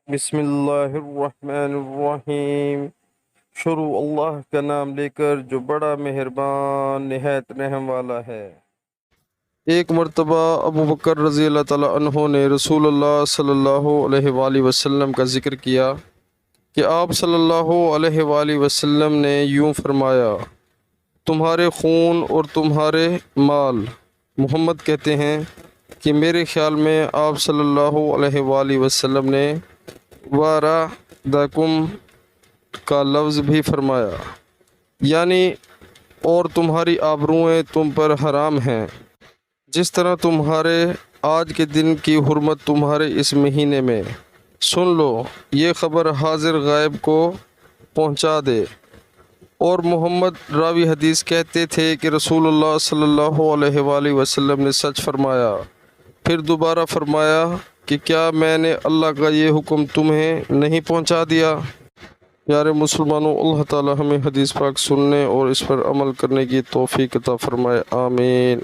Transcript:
بسم اللہ الرحمن الرحیم۔ شروع اللہ کا نام لے کر جو بڑا مہربان نہایت رحم والا ہے۔ ایک مرتبہ ابو بکر رضی اللہ تعالیٰ عنہ نے رسول اللہ صلی اللہ علیہ وآلہ وسلم کا ذکر کیا کہ آپ صلی اللہ علیہ وآلہ وسلم نے یوں فرمایا، تمہارے خون اور تمہارے مال۔ محمد کہتے ہیں کہ میرے خیال میں آپ صلی اللہ علیہ وآلہ وسلم نے وَرَدَکُم کا لفظ بھی فرمایا، یعنی اور تمہاری آبروئیں تم پر حرام ہیں، جس طرح تمہارے آج کے دن کی حرمت تمہارے اس مہینے میں۔ سن لو، یہ خبر حاضر غائب کو پہنچا دے۔ اور محمد راوی حدیث کہتے تھے کہ رسول اللہ صلی اللہ علیہ وآلہ وسلم نے سچ فرمایا۔ پھر دوبارہ فرمایا کہ کیا میں نے اللہ کا یہ حکم تمہیں نہیں پہنچا دیا؟ پیارے مسلمانوں، اللہ تعالی ہمیں حدیث پاک سننے اور اس پر عمل کرنے کی توفیق عطا فرمائے، آمین۔